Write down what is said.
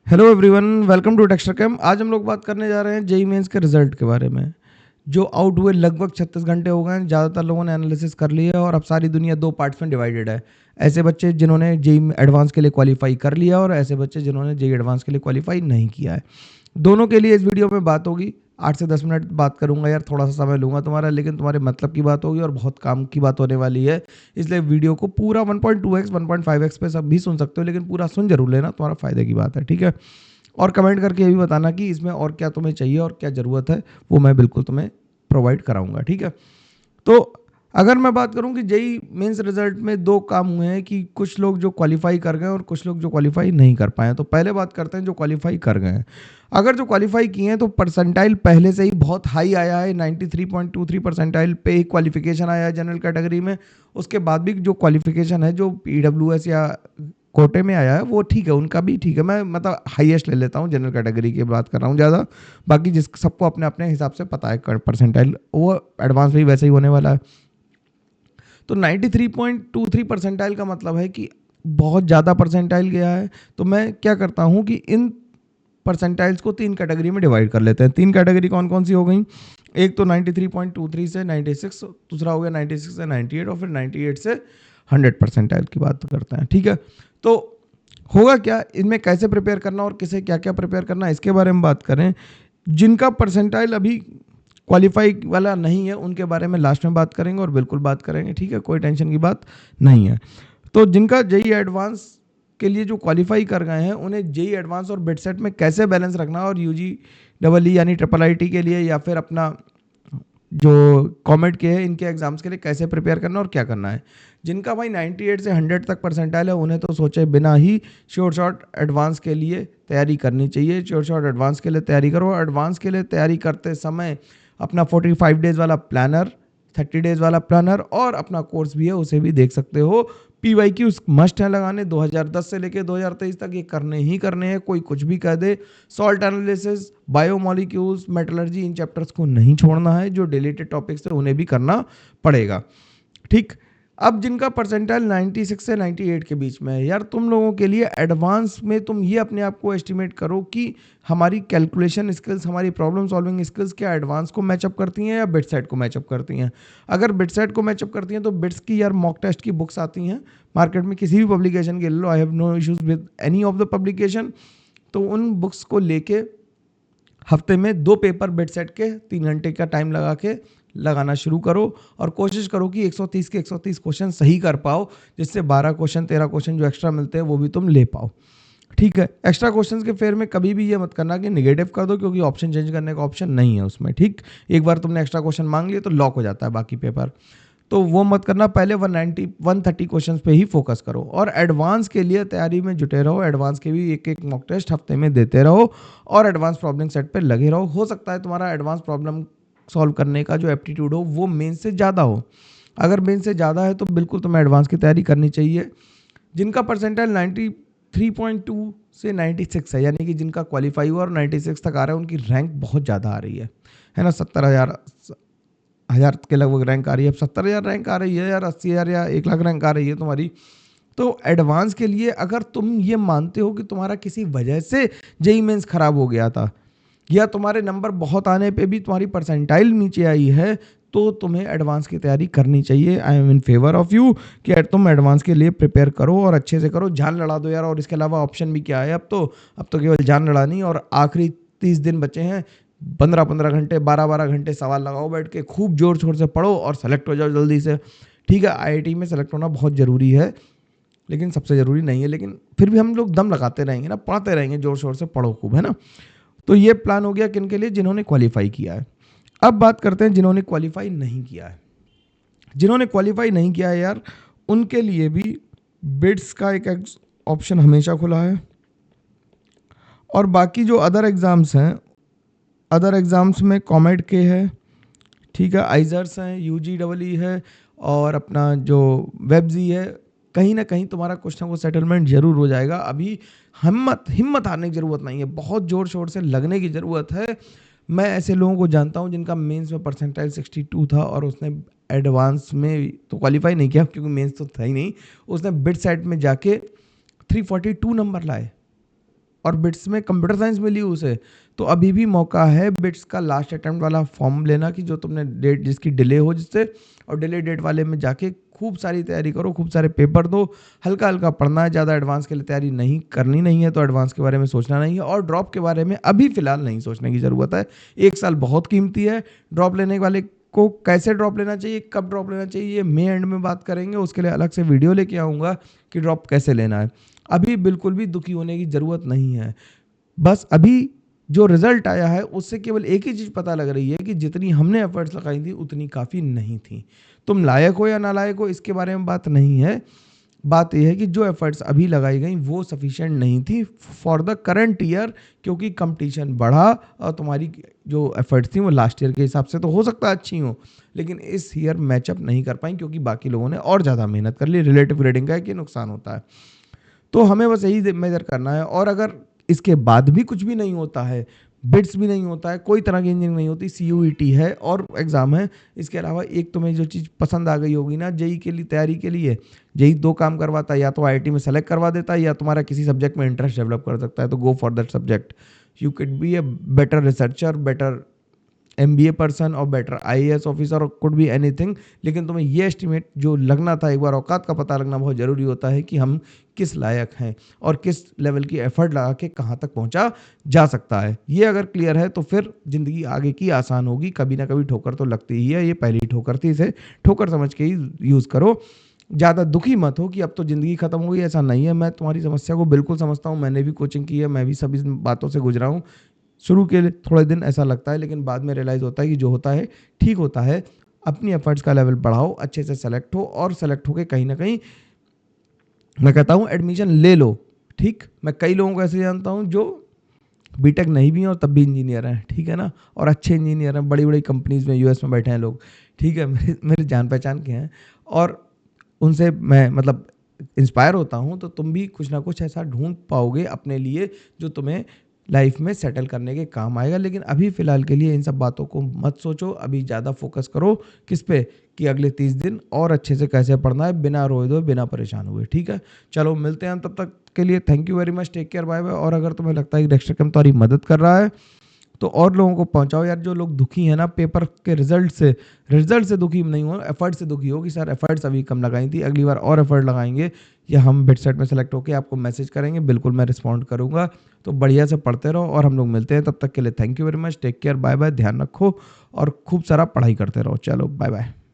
Hello everyone, welcome to texture cam. आज हम लोग बात करने जा रहे हैं जेई मेंस के रिजल्ट के बारे में। जो आउट हुए लगभग 36 घंटे हो गए हैं। ज़्यादातर लोगों ने एनालिसिस कर लिया है और अब सारी दुनिया दो पार्ट्स में डिवाइडेड है। ऐसे बच्चे जिन्होंने जेई एडवांस के लिए क्वालिफाई कर लिया और ऐसे बच्चे जिन्होंने जेई एडवांस के लिए क्वालिफाई नहीं किया है। दोनों के लिए इस वीडियो में बात होगी। 8 से 10 मिनट बात करूंगा यार, थोड़ा सा समय लूंगा तुम्हारा, लेकिन तुम्हारे मतलब की बात होगी और बहुत काम की बात होने वाली है। इसलिए वीडियो को पूरा 1.2x 1.5x पे सब भी सुन सकते हो, लेकिन पूरा सुन जरूर लेना, तुम्हारा फायदे की बात है, ठीक है। और कमेंट करके ये भी बताना कि इसमें और क्या तुम्हें चाहिए और क्या ज़रूरत है, वो मैं बिल्कुल तुम्हें प्रोवाइड कराऊंगा, ठीक है। तो अगर मैं बात करूं कि जेई मेंस रिजल्ट में दो काम हुए हैं कि कुछ लोग जो क्वालिफाई कर गए और कुछ लोग जो क्वालिफाई नहीं कर पाए। तो पहले बात करते हैं जो क्वालिफाई कर गए हैं। अगर जो क्वालिफाई किए हैं तो परसेंटाइल पहले से ही बहुत हाई आया है, 93.23 परसेंटाइल पे ही क्वालिफिकेशन आया है जनरल कैटेगरी में। उसके बाद भी जो क्वालिफिकेशन है जो ईडब्ल्यूएस या कोटे में आया है वो ठीक है, उनका भी ठीक है। मैं मतलब हाईएस्ट ले लेता हूँ, जनरल कैटेगरी की बात कर रहा हूँ ज़्यादा। बाकी जिस सबको अपने अपने हिसाब से पता है परसेंटाइल, वो एडवांस भी वैसे ही होने वाला है। तो 93.23 परसेंटाइल का मतलब है कि बहुत ज़्यादा परसेंटाइल गया है। तो मैं क्या करता हूँ कि इन परसेंटाइल्स को तीन कैटेगरी में डिवाइड कर लेते हैं। तीन कैटेगरी कौन कौन सी हो गई? एक तो 93.23 से 96, दूसरा हो गया 96 से 98 और फिर 98 से 100 परसेंटाइल की बात करते हैं, ठीक है। तो होगा क्या, इनमें कैसे प्रिपेयर करना और किसे क्या क्या प्रिपेयर करना, इसके बारे में बात करें। जिनका परसेंटाइल अभी क्वालिफाई वाला नहीं है उनके बारे में लास्ट में बात करेंगे, और बिल्कुल बात करेंगे, ठीक है, कोई टेंशन की बात नहीं है। तो जिनका जेई एडवांस के लिए जो क्वालिफाई कर गए हैं उन्हें जेई एडवांस और बिट सेट में कैसे बैलेंस रखना, और यूजी डबल ई यानी ट्रिपल आईटी के लिए या फिर अपना जो कॉमेट के हैं इनके एग्जाम्स के लिए कैसे प्रिपेयर करना और क्या करना है। जिनका भाई 98 से 100 तक परसेंटाइल है उन्हें तो सोचे बिना ही श्योर शॉट एडवांस के लिए तैयारी करनी चाहिए। श्योर शॉट एडवांस के लिए तैयारी करो। एडवांस के लिए तैयारी करते समय अपना 45 डेज वाला प्लानर, 30 डेज वाला प्लानर और अपना कोर्स भी है उसे भी देख सकते हो। PYQs मस्ट है लगाने, 2010 से लेके 2023 तक ये करने ही करने हैं, कोई कुछ भी कह दे। सॉल्ट एनालिसिस, बायोमोलिक्यूल्स, मेटलर्जी, इन चैप्टर्स को नहीं छोड़ना है। जो डिलीटेड टॉपिक्स है उन्हें भी करना पड़ेगा, ठीक। अब जिनका परसेंटाइल 96 से 98 के बीच में है, यार तुम लोगों के लिए एडवांस में तुम ये अपने आप को एस्टिमेट करो कि हमारी कैलकुलेशन स्किल्स, हमारी प्रॉब्लम सॉल्विंग स्किल्स क्या एडवांस को मैचअप करती हैं या बिट सेट को मैचअप करती हैं। अगर बिट सेट को मैचअप करती हैं तो बिट्स की यार मॉक टेस्ट की बुक्स आती हैं मार्केट में, किसी भी पब्लिकेशन के ले लो, I have no issues with any of the publication. तो उन बुक्स को लेके हफ्ते में 2 पेपर बिट सेट के 3 घंटे का टाइम लगा के लगाना शुरू करो, और कोशिश करो कि 130 के 130 क्वेश्चन सही कर पाओ, जिससे 12 क्वेश्चन 13 क्वेश्चन जो एक्स्ट्रा मिलते हैं वो भी तुम ले पाओ, ठीक है। एक्स्ट्रा क्वेश्चंस के फेयर में कभी भी ये मत करना कि निगेटिव कर दो, क्योंकि ऑप्शन चेंज करने का ऑप्शन नहीं है उसमें, ठीक। एक बार तुमने एक्स्ट्रा क्वेश्चन मांग लिए तो लॉक हो जाता है बाकी पेपर। तो वो मत करना, पहले 190 130 क्वेश्चंस पे ही फोकस करो। और एडवांस के लिए तैयारी में जुटे रहो। एडवांस के भी एक एक मॉक टेस्ट हफ्ते में देते रहो और एडवांस प्रॉब्लम सेट पे लगे रहो। हो सकता है तुम्हारा एडवांस प्रॉब्लम सॉल्व करने का जो एप्टीट्यूड हो वो मेन से ज़्यादा हो। अगर मेन से ज़्यादा है तो बिल्कुल तुम्हें एडवांस की तैयारी करनी चाहिए। जिनका परसेंटाइल 93.2 से 96 है, यानी कि जिनका क्वालिफाई हुआ और 96 तक आ रहा है, उनकी रैंक बहुत ज़्यादा आ रही है ना। 70,000 के लगभग रैंक आ रही है। अब 70,000 रैंक आ रही है यार, 80,000 या 1 लाख रैंक आ रही है तुम्हारी। तो एडवांस के लिए अगर तुम ये मानते हो कि तुम्हारा किसी वजह से जेई मेंस खराब हो गया था, या तुम्हारे नंबर बहुत आने पे भी तुम्हारी परसेंटाइल नीचे आई है, तो तुम्हें एडवांस की तैयारी करनी चाहिए। I am in favour of you कि तुम एडवांस के लिए प्रिपेयर करो और अच्छे से करो, जान लड़ा दो यार। और इसके अलावा ऑप्शन भी क्या है, अब तो केवल जान लड़ानी, और आखिरी 30 दिन बचे हैं। 15-15 घंटे 12-12 घंटे सवाल लगाओ बैठ के, खूब जोर शोर से पढ़ो और सेलेक्ट हो जाओ जल्दी से, ठीक है। IIT में सेलेक्ट होना बहुत ज़रूरी है, लेकिन सबसे ज़रूरी नहीं है, लेकिन फिर भी हम लोग दम लगाते रहेंगे ना, पढ़ते रहेंगे, जोर शोर से पढ़ो खूब, है ना। तो ये प्लान हो गया किन के लिए, जिन्होंने क्वालिफाई किया है। अब बात करते हैं जिन्होंने क्वालिफाई नहीं किया है। जिन्होंने क्वालिफाई नहीं किया है यार, उनके लिए भी बिड्स का एक ऑप्शन हमेशा खुला है। और बाकी जो अदर एग्ज़ाम्स हैं, अदर एग्ज़ाम्स में कॉमेड के है, ठीक है, आइजर्स हैं, UG है, और अपना जो वेबजी है। कहीं ना कहीं तुम्हारा कुछ ना कुछ सेटलमेंट जरूर हो जाएगा। अभी हिम्मत हिम्मत हारने की ज़रूरत नहीं है, बहुत ज़ोर शोर से लगने की ज़रूरत है। मैं ऐसे लोगों को जानता हूं जिनका मेंस में परसेंटाइल 62 था और उसने एडवांस में तो क्वालिफाई नहीं किया, क्योंकि मेंस तो था ही नहीं। उसने बिट साइड में जाके 342 नंबर लाए, और बिट्स में कंप्यूटर साइंस मिली उसे, तो अभी भी मौका है बिट्स का लास्ट अटेम्प्ट वाला फॉर्म लेना कि जो तुमने डेट जिसकी डिले हो जिससे, और डिले डेट वाले में जाके खूब सारी तैयारी करो, खूब सारे पेपर दो, हल्का हल्का पढ़ना है, ज़्यादा एडवांस के लिए तैयारी नहीं करनी नहीं है तो एडवांस के बारे में सोचना नहीं है, और ड्रॉप के बारे में अभी फ़िलहाल नहीं सोचने की ज़रूरत है। 1 साल बहुत कीमती है। ड्रॉप लेने वाले को कैसे ड्रॉप लेना चाहिए, कब ड्रॉप लेना चाहिए, ये मे एंड में बात करेंगे, उसके लिए अलग से वीडियो लेके आऊँगा कि ड्रॉप कैसे लेना है। अभी बिल्कुल भी दुखी होने की ज़रूरत नहीं है। बस अभी जो रिजल्ट आया है उससे केवल एक ही चीज़ पता लग रही है कि जितनी हमने एफर्ट्स लगाई थी उतनी काफ़ी नहीं थी। तुम लायक हो या नालायक हो इसके बारे में बात नहीं है। बात यह है कि जो एफर्ट्स अभी लगाई गई वो सफिशिएंट नहीं थी फॉर द करंट ईयर, क्योंकि कंपटीशन बढ़ा और तुम्हारी जो एफर्ट्स थी वो लास्ट ईयर के हिसाब से तो हो सकता है अच्छी हो, लेकिन इस ईयर मैचअप नहीं कर पाई क्योंकि बाकी लोगों ने और ज़्यादा मेहनत कर ली। रिलेटिव ग्रेडिंग का एक ये नुकसान होता है। तो हमें बस यही मेजर करना है, और अगर इसके बाद भी कुछ भी नहीं होता है, बिट्स भी नहीं होता है, कोई तरह की इंजीनियरिंग नहीं होती, सीयूईटी है और एग्ज़ाम है, इसके अलावा एक तुम्हें जो चीज़ पसंद आ गई होगी ना जेई के लिए तैयारी के लिए, जेई 2 काम करवाता है, या तो आईआईटी में सेलेक्ट करवा देता है या तुम्हारा किसी सब्जेक्ट में इंटरेस्ट डेवलप कर सकता है, तो go for that subject. You can be a better researcher, better MBA person और बेटर आईएएस ऑफिसर और कुड बी एनीथिंग, लेकिन तुम्हें ये एस्टिमेट जो लगना था, एक बार औकात का पता लगना बहुत ज़रूरी होता है कि हम किस लायक हैं और किस लेवल की एफर्ट लगा के कहाँ तक पहुँचा जा सकता है। ये अगर क्लियर है तो फिर ज़िंदगी आगे की आसान होगी। कभी ना कभी ठोकर तो लगती ही है, ये पहली ठोकर थी, इसे ठोकर समझ के ही यूज़ करो। ज़्यादा दुखी मत हो कि अब तो ज़िंदगी ख़त्म हो गई, ऐसा नहीं है। मैं तुम्हारी समस्या को बिल्कुल समझता हूँ, मैंने भी कोचिंग की है, मैं भी सभी बातों से गुजरा हूँ। शुरू के लिए थोड़े दिन ऐसा लगता है, लेकिन बाद में रियलाइज़ होता है कि जो होता है ठीक होता है। अपनी एफर्ट्स का लेवल बढ़ाओ, अच्छे से सेलेक्ट हो और सेलेक्ट होके कहीं ना कहीं मैं कहता हूँ एडमिशन ले लो। ठीक, मैं कई लोगों को ऐसे जानता हूँ जो बीटेक नहीं भी हैं और तब भी इंजीनियर हैं, ठीक है ना, और अच्छे इंजीनियर हैं, बड़ी बड़ी कंपनीज में यूएस में बैठे हैं लोग, ठीक है, मेरे मेरे जान पहचान के हैं, और उनसे मैं मतलब इंस्पायर होता हूँ। तो तुम भी कुछ ना कुछ ऐसा ढूंढ पाओगे अपने लिए जो तुम्हें लाइफ में सेटल करने के काम आएगा। लेकिन अभी फ़िलहाल के लिए इन सब बातों को मत सोचो, अभी ज़्यादा फोकस करो किस पे, कि अगले 30 दिन और अच्छे से कैसे पढ़ना है बिना रोए धोए, बिना परेशान हुए। ठीक है, चलो मिलते हैं, तब तक के लिए thank you very much, take care, bye bye. और अगर तुम्हें लगता है कि डेक्स्टर कैम्प तुम्हारी मदद कर रहा है तो और लोगों को पहुंचाओ यार। जो लोग दुखी हैं ना पेपर के रिजल्ट से दुखी नहीं हो, एफर्ट से दुखी हो कि सर एफर्ट्स अभी कम लगाई थी, अगली बार और एफर्ट लगाएंगे, या हम बिटसेट में सेलेक्ट होकर आपको मैसेज करेंगे, बिल्कुल मैं रिस्पॉन्ड करूंगा। तो बढ़िया से पढ़ते रहो और हम लोग मिलते हैं, तब तक के लिए thank you very much, take care, bye bye, ध्यान रखो और खूब सारा पढ़ाई करते रहो। चलो बाय बाय।